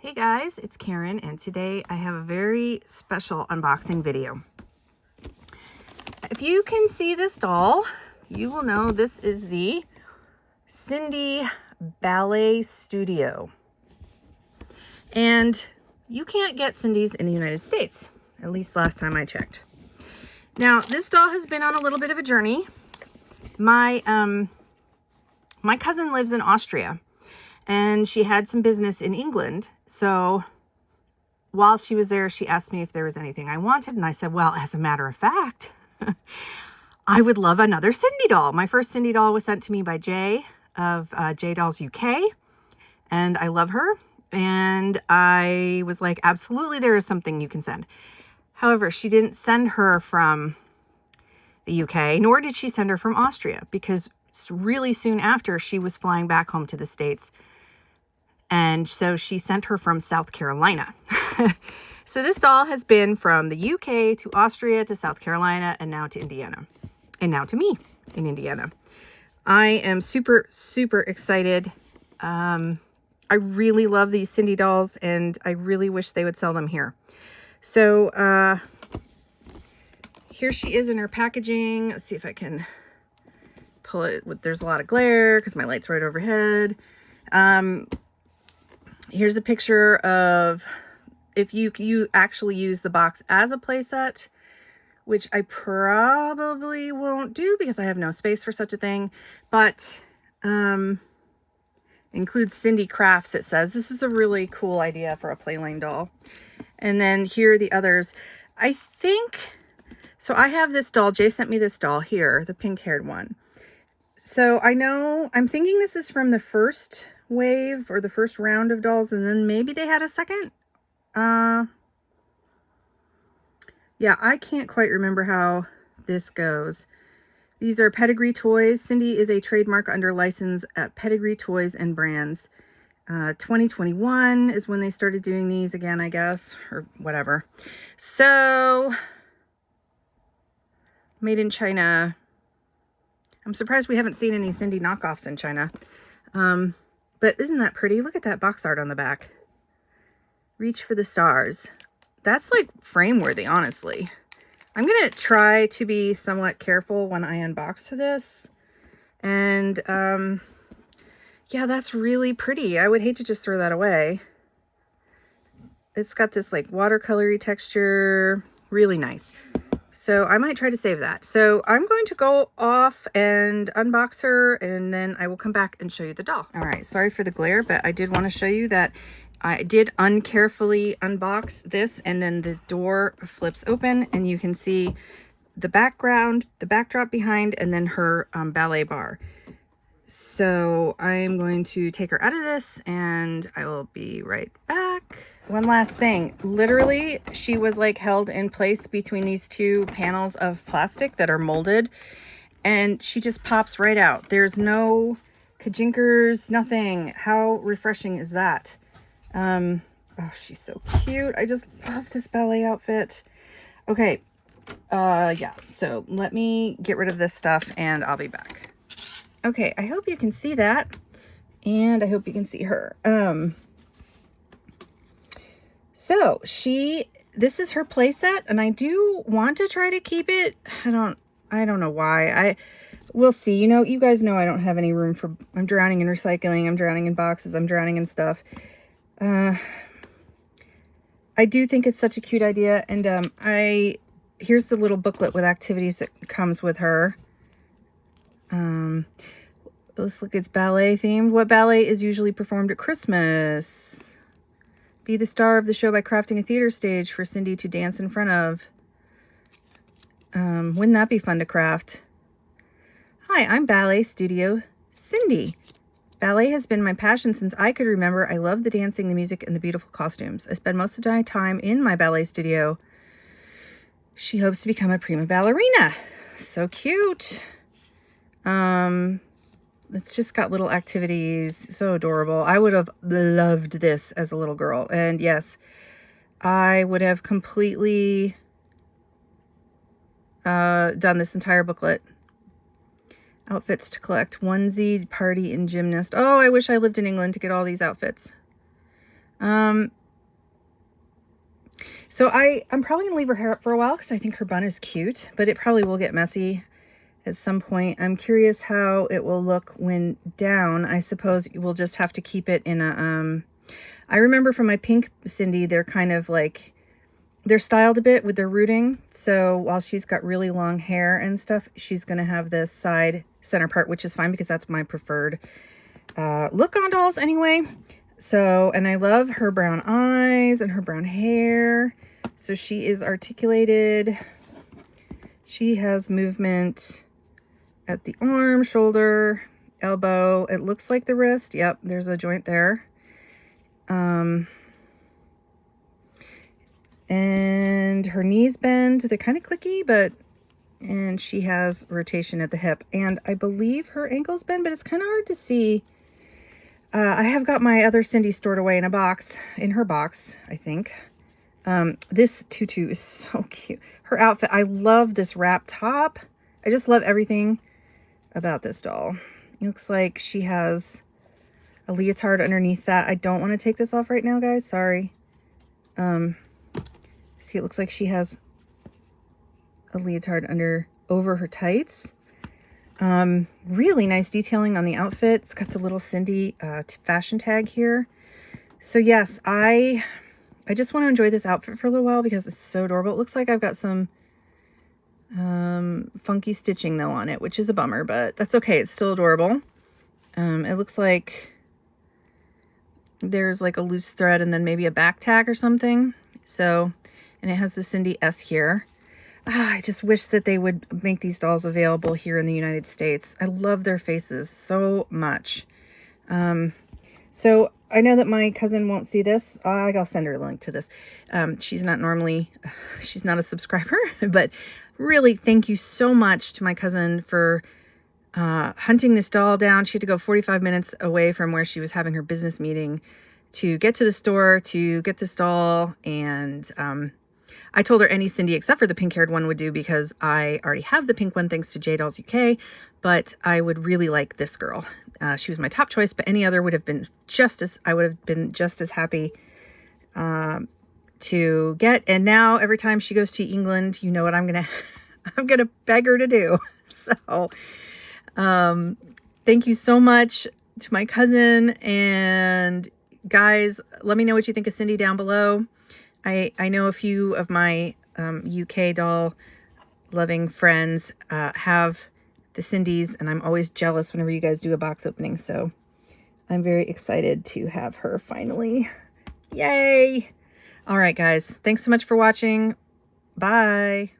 Hey guys, it's Karen, and today I have a very special unboxing video. If you can see this doll, you will know this is the Sindy Ballet Studio. And you can't get Sindy's in the United States, at least last time I checked. Now, this doll has been on a little bit of a journey. My cousin lives in Austria, and she had some business in England. So while she was there, she asked me if there was anything I wanted. And I said, well, as a matter of fact, I would love another Sindy doll. My first Sindy doll was sent to me by Jay of J Dolls UK. And I love her. And I was like, absolutely, there is something you can send. However, she didn't send her from the UK, nor did she send her from Austria, because really soon after she was flying back home to the States. And so she sent her from South Carolina. So this doll has been from the UK to Austria to South Carolina and now to Indiana. And now to me in Indiana. I am super, super excited. I really love these Sindy dolls and I really wish they would sell them here. So here she is in her packaging. Let's see if I can pull it. There's a lot of glare because my light's right overhead. Here's a picture of if you actually use the box as a playset, which I probably won't do because I have no space for such a thing, but includes Sindy Crafts, it says. This is a really cool idea for a Playline doll. And then here are the others. I think, so I have this doll. Jay sent me this doll here, the pink-haired one. So I'm thinking this is from the first wave or the first round of dolls, and then maybe they had a second. Yeah, I can't quite remember how this goes. These are Pedigree Toys. Sindy is a trademark under license at Pedigree Toys and Brands. 2021 is when they started doing these again, I guess, or whatever. So, made in China. I'm surprised we haven't seen any Sindy knockoffs in China. But isn't that pretty? Look at that box art on the back. Reach for the stars. That's like frame worthy, honestly. I'm going to try to be somewhat careful when I unbox this. And yeah, that's really pretty. I would hate to just throw that away. It's got this like watercolory texture. Really nice. So I might try to save that. So I'm going to go off and unbox her, and then I will come back and show you the doll. All right, sorry for the glare, but I did want to show you that I did uncarefully unbox this, and then the door flips open and you can see the background, the backdrop behind, and then her ballet bar. So I'm going to take her out of this and I will be right back. One last thing, literally she was like held in place between these two panels of plastic that are molded, and she just pops right out. There's no kajinkers, nothing. How refreshing is that? Oh, she's so cute. I just love this ballet outfit. Okay, yeah, so let me get rid of this stuff and I'll be back. Okay, I hope you can see that, and I hope you can see her. So this is her play set, and I do want to try to keep it. I don't know why. We'll see. You know, you guys know I don't have any room for, I'm drowning in recycling, I'm drowning in boxes, I'm drowning in stuff. I do think it's such a cute idea, and here's the little booklet with activities that comes with her. Let's look, it's ballet themed. What ballet is usually performed at Christmas? Be the star of the show by crafting a theater stage for Sindy to dance in front of. Wouldn't that be fun to craft? Hi, I'm Ballet Studio Sindy. Ballet has been my passion since I could remember. I love the dancing, the music, and the beautiful costumes. I spend most of my time in my ballet studio. She hopes to become a prima ballerina. So cute. It's just got little activities. So adorable. I would have loved this as a little girl. And yes, I would have completely done this entire booklet. Outfits to collect. Onesie, party, and gymnast. Oh, I wish I lived in England to get all these outfits. So I'm probably gonna leave her hair up for a while because I think her bun is cute, but it probably will get messy at some point. I'm curious how it will look when down. I suppose we'll just have to keep it in a, I remember from my pink Sindy, they're kind of like, they're styled a bit with their rooting. So while she's got really long hair and stuff, she's gonna have this side center part, which is fine because that's my preferred look on dolls anyway. So, and I love her brown eyes and her brown hair. So she is articulated. She has movement at the arm, shoulder, elbow. It looks like the wrist. Yep, there's a joint there. And her knees bend. They're kind of clicky, and she has rotation at the hip. And I believe her ankles bend, but it's kind of hard to see. I have got my other Sindy stored away in a box, in her box, I think. This tutu is so cute. Her outfit, I love this wrap top. I just love everything about this doll. It looks like she has a leotard underneath that. I don't want to take this off right now, guys. Sorry. See, it looks like she has a leotard over her tights. Really nice detailing on the outfit. It's got the little Sindy fashion tag here. So yes, I just want to enjoy this outfit for a little while because it's so adorable. It looks like I've got some funky stitching though on it, which is a bummer, but that's okay. It's still adorable. It looks like there's like a loose thread and then maybe a back tag or something. So, and it has the Sindy S here. I just wish that they would make these dolls available here in the United States. I love their faces so much. So I know that my cousin won't see this. I'll send her a link to this. She's not a subscriber, but really thank you so much to my cousin for hunting this doll down. She had to go 45 minutes away from where she was having her business meeting to get to the store to get this doll. And I told her any Sindy except for the pink-haired one would do because I already have the pink one thanks to J Dolls UK, but I would really like this girl. She was my top choice, but any other would have been I would have been just as happy to get. And now every time she goes to England, you know what I'm gonna beg her to do. So thank you so much to my cousin, and guys, let me know what you think of Sindy down below. I know a few of my UK doll loving friends have the Sindys, and I'm always jealous whenever you guys do a box opening. So I'm very excited to have her finally. Yay! All right, guys. Thanks so much for watching. Bye.